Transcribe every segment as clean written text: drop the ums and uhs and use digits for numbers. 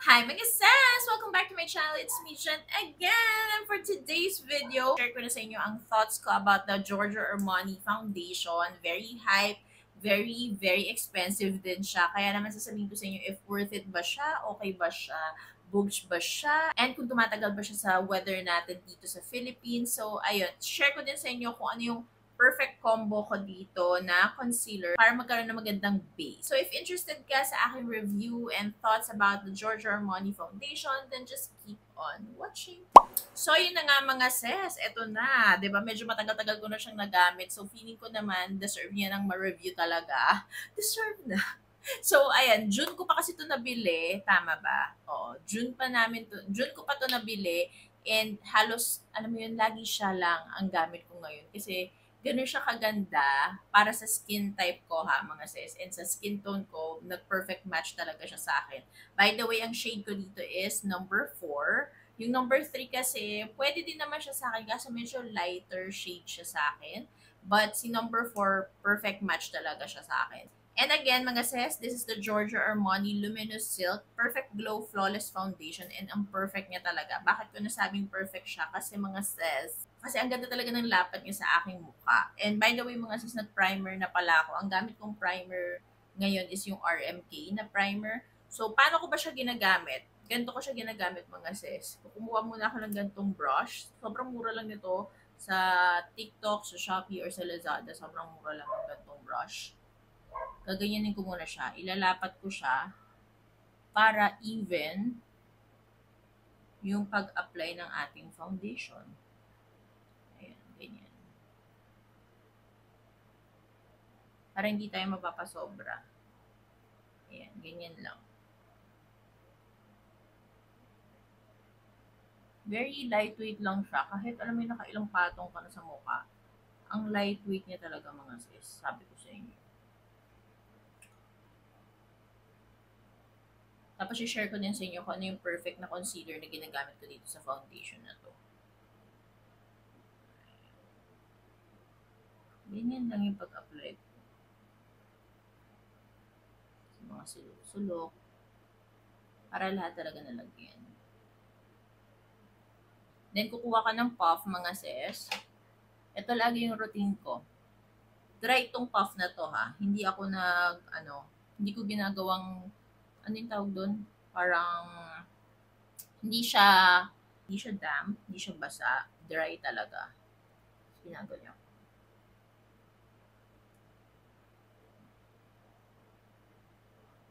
Hi mga sis! Welcome back to my channel. It's me, Jen, again. And for today's video, share ko na sa inyo ang thoughts ko about the Giorgio Armani Foundation. Very hype, very expensive din siya. Kaya naman sasabihin ko sa inyo if worth it ba siya, okay ba siya, boobs ba siya, and kung tumatagal ba siya sa weather natin dito sa Philippines. So, ayun, share ko din sa inyo kung ano yung perfect combo ko dito na concealer para magkaroon ng magandang base. So if interested ka sa aking review and thoughts about the Giorgio Armani Foundation, then just keep on watching. So yun na nga mga sis, eto na, 'di ba? Medyo matagal-tagal ko na siyang nagamit. So feeling ko naman deserve niya ng ma-review talaga. Deserve na. So ayan, June ko pa kasi 'to nabili, tama ba? Oo, June ko pa 'to nabili and halos alam mo yun, lagi siya lang ang gamit ko ngayon kasi gano'n siya kaganda para sa skin type ko ha, mga sis. And sa skin tone ko, nag-perfect match talaga siya sa akin. By the way, ang shade ko dito is number 4. Yung number 3 kasi, pwede din naman siya sa akin kasi medyo lighter shade siya sa akin. But si number 4, perfect match talaga siya sa akin. And again, mga sis, this is the Giorgio Armani Luminous Silk Perfect Glow Flawless Foundation and ang perfect niya talaga. Bakit ko nasabing perfect siya? Kasi mga sis, kasi ang ganda talaga ng lapat niya sa aking mukha. And by the way, mga sis, nag-primer na pala ako. Ang gamit kong primer ngayon is yung RMK na primer. So, paano ko ba siya ginagamit? Ganito ko siya ginagamit, mga sis. Kumuha muna ako ng ganitong brush. Sobrang mura lang nito sa TikTok, sa Shopee, or sa Lazada. Sobrang mura lang ng ganitong brush. Gaganyanin ko muna siya. Ilalapat ko siya para even yung pag-apply ng ating foundation. Ayan, ganyan. Para hindi tayo mapapasobra. Ayan, ganyan lang. Very lightweight lang siya. Kahit alam mo yung nakailang patong ka na sa mukha. Ang lightweight niya talaga, mga sis. Sabi ko sa inyo. Tapos i-share ko din sa inyo kung ano yung perfect na concealer na ginagamit ko dito sa foundation na to. Ganyan lang yung pag-apply ko. Sa mga sulok-sulok. Para lahat talaga nalagyan. Then, kukuha ka ng puff, mga sis. Ito lagi yung routine ko. Dry itong puff na to, ha. Hindi ako hindi ko ginagawang, ano yung tawag doon? Parang, hindi siya, hindi siya damp, hindi siya basa. Dry talaga. Ginagawa.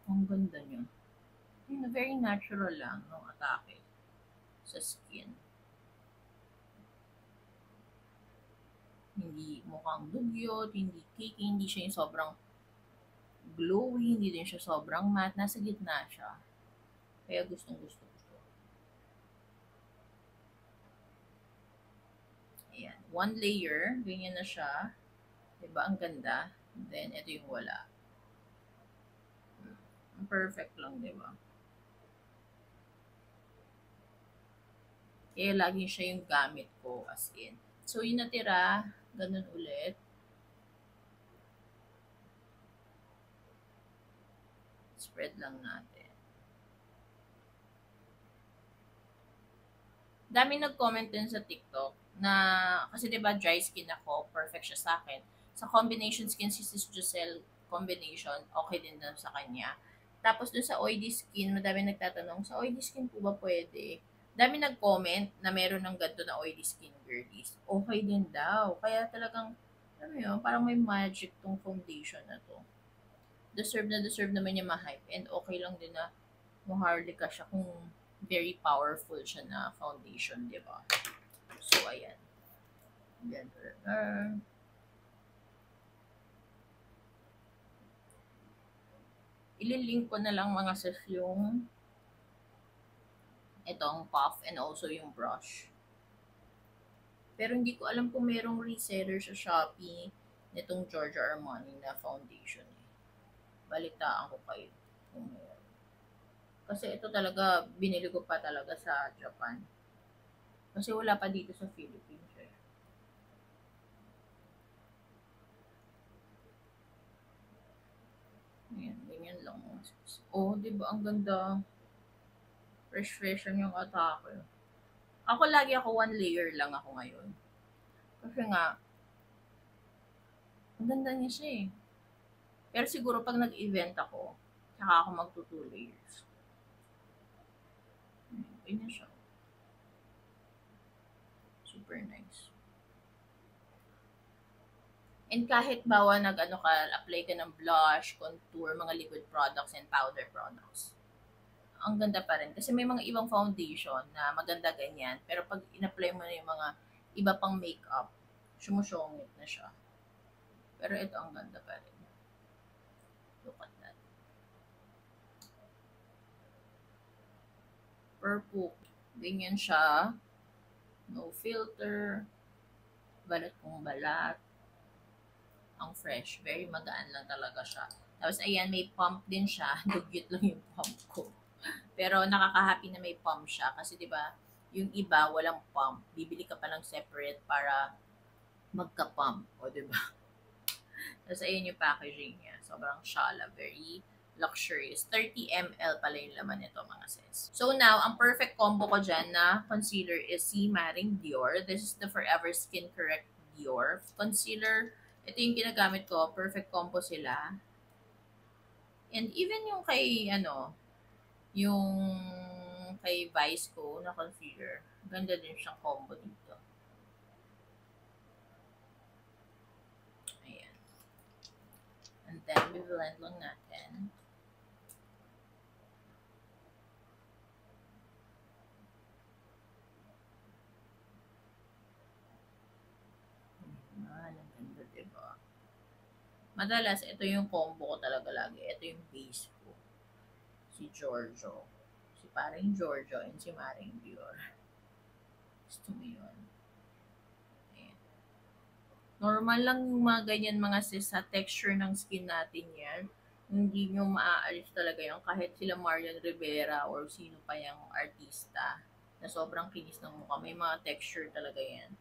Ang ganda niya. Very natural lang nung atake sa skin. Hindi mukhang dugyot, hindi cakey, hindi siya yung sobrang glowy, hindi din siya sobrang matte. Nasa gitna siya. Kaya gustong gusto ko. Ayan. One layer, ganyan na siya. Diba? Ang ganda. Then, ito yung wala. Perfect lang, diba? Kaya lagi siya yung gamit ko as in. So, yung natira, ganun ulit. Spread lang natin. Dami nag-comment din sa TikTok na, kasi diba dry skin ako, perfect siya sa akin. Sa combination skin, si Sis Giselle combination, okay din na sa kanya. Tapos dun sa oily skin, madami nagtatanong, sa oily skin po ba pwede? Dami nag-comment na meron ng ganito na oily skin girlies. Okay din daw. Kaya talagang, alam mo yun, parang may magic tong foundation na to. Deserve naman niya ma-hype and okay lang din na maharlika siya kung very powerful siya na foundation, di ba? So, ayan. Yan. Ililink ko na lang, mga sis, yung itong puff and also yung brush. Pero hindi ko alam kung merong reseller sa Shopee nitong Giorgio Armani na foundation. Balitaan ko kayo kung meron. Kasi ito talaga, binili ko pa talaga sa Japan. Kasi wala pa dito sa Philippines. Ayan, ganyan lang. Oh, di ba? Ang ganda. Fresh yung atake. Ako lagi ako 1 layer lang ako ngayon. Kasi nga, ang ganda niya siya eh. Pero siguro pag nag-event ako, saka ako magto 2 layers. Ganyan siya. Super nice. And kahit bawa nag-ano ka, apply ka ng blush, contour, mga liquid products, and powder products. Ang ganda pa rin. Kasi may mga ibang foundation na maganda ganyan. Pero pag in-apply mo na yung mga iba pang makeup, sumusyongit na siya. Pero ito ang ganda pa rin. Look at that. Purple. Ganyan siya. No filter. Balat kong balat. Ang fresh. Very magaan lang talaga siya. Tapos ayan, may pump din siya. Dugyot lang yung pump ko. Pero nakaka-happy na may pump siya. Kasi 'di ba yung iba walang pump. Bibili ka pa lang separate para magka-pump. O 'di ba? Tapos ayun yung packaging niya. Sobrang shala. Very luxurious. 30 ml pala yung laman nito mga sis. So now, ang perfect combo ko dyan na concealer is si Maring Dior. This is the Forever Skin Correct Dior concealer. Ito yung ginagamit ko. Perfect combo sila. And even yung kay, yung kay Vice ko na concealer. Ganda din siyang combo dito. Ayan. And then, biblend lang natin. Madalas, ito yung combo ko talaga lagi. Ito yung base ko. Si Giorgio. Si paring Giorgio and si Maring Dior. Gusto mo yun. Ayan. Normal lang yung mga ganyan mga sis sa texture ng skin natin yan. Hindi nyo maaalis talaga yung kahit sila Marian Rivera or sino pa yung artista na sobrang kinis ng mukha. May mga texture talaga yan.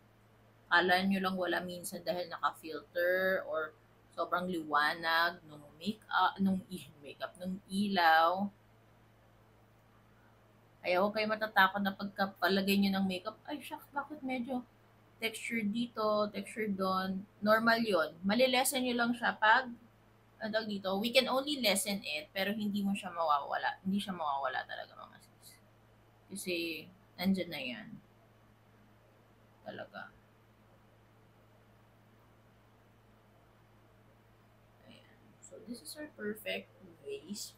Kala nyo lang wala minsan dahil naka-filter or sobrang liwanag nung makeup, nung ilaw. Kaya huwag kayo matatakot na pagkapalagay nyo ng makeup, ay shucks, bakit medyo texture dito, texture doon. Normal yon. Malilesen nyo lang siya pag, dito, we can only lessen it, pero hindi mo siya mawawala. Hindi siya mawawala talaga mga sis. Kasi, nandyan na yan. Talaga. This is our perfect vase.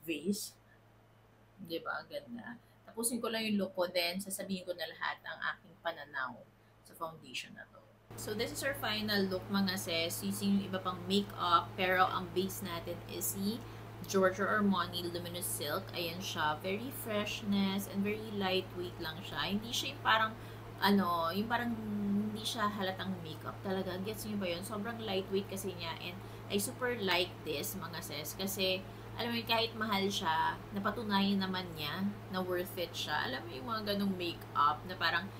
Diba? Ganda. Tapusin ko lang yung look ko, then sasabihin ko na lahat ang aking pananaw sa foundation na to. So, this is our final look mga sis. Using yung iba pang makeup, pero ang base natin is si Giorgio Armani Luminous Silk. Ayan siya. Very freshness and very lightweight lang siya. Hindi siya yung parang, yung parang hindi siya halatang makeup. Talaga, gets niyo ba yun? Sobrang lightweight kasi niya and I super like this mga sis kasi alam mo kahit mahal siya, napatunayan naman niya na worth it siya. Alam mo yung mga ganong makeup na parang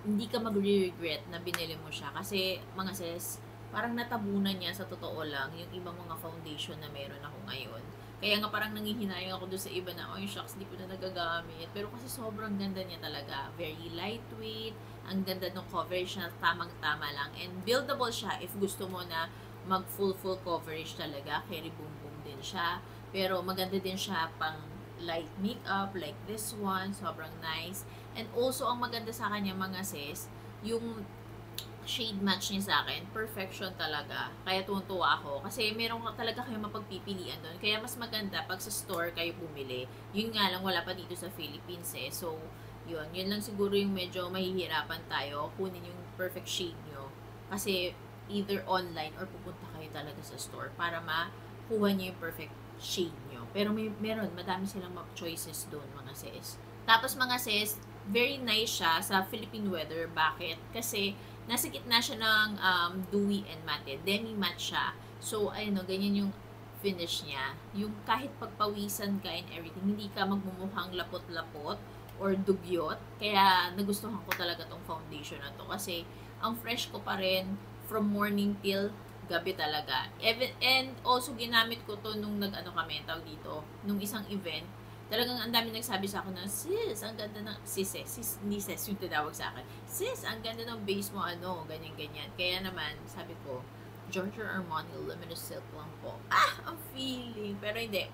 hindi ka magre-regret na binili mo siya kasi mga sis, parang natabunan niya sa totoo lang yung ibang mga foundation na meron ako ngayon. Kaya nga parang nangihinayang ako doon sa iba na, oh shucks, di ko na nagagamit. Pero kasi sobrang ganda niya talaga. Very lightweight, ang ganda ng coverage na tamang-tama lang. And buildable siya if gusto mo na mag full coverage talaga. Carry boom din siya. Pero maganda din siya pang light makeup like this one. Sobrang nice. And also, ang maganda sa kanya mga sis, yung shade match niya sa akin, perfection talaga. Kaya tuwang-tuwa ako. Kasi meron talaga kayong mapagpipilian doon. Kaya mas maganda pag sa store kayo bumili. Yun nga lang, wala pa dito sa Philippines eh. So, yun lang siguro yung medyo mahihirapan tayo. Kunin yung perfect shade nyo. Kasi, either online or pupunta kayo talaga sa store para makuha niyo yung perfect shade nyo. Pero madami silang choices doon mga sis. Tapos mga sis, very nice siya sa Philippine weather. Bakit? Kasi nasa gitna siya ng dewy and matte. Demi-matte siya. So, ganyan yung finish niya. Yung kahit pagpawisan ka and everything, hindi ka magmumukhang lapot-lapot or dugyot. Kaya nagustuhan ko talaga tong foundation na to. Kasi ang fresh ko pa rin from morning till gabi talaga. And also, ginamit ko to nung nung isang event. Talagang ang dami nagsabi sa akin na, sis, ang ganda ng, sis, ni sis yung tinawag sa akin. Sis, ang ganda ng base mo, ano, ganyan-ganyan. Kaya naman, sabi ko, Giorgio Armani Luminous Silk lang po. Ang feeling. Pero hindi.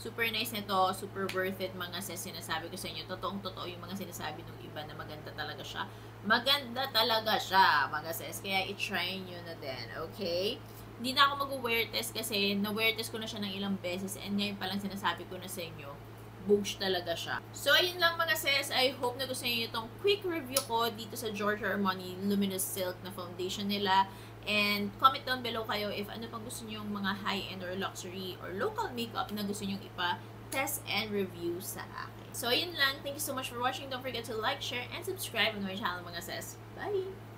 Super nice nito, super worth it mga sis, sinasabi ko sa inyo. Totoong-totoo yung mga sinasabi ng iba na maganda talaga siya. Maganda talaga siya, mga sis. Kaya i-try nyo na din, okay? Hindi na ako mag-wear test kasi na-wear test ko na siya ng ilang beses and ngayon palang sinasabi ko na sa inyo, Bogus talaga siya. So, ayun lang mga sis. I hope na gusto niyo itong quick review ko dito sa Giorgio Armani Luminous Silk na foundation nila. And comment down below kayo if ano pang gusto niyo yung mga high-end or luxury or local makeup na gusto niyo ipa-test and review sa akin. So, ayun lang. Thank you so much for watching. Don't forget to like, share, and subscribe on my channel mga sis. Bye!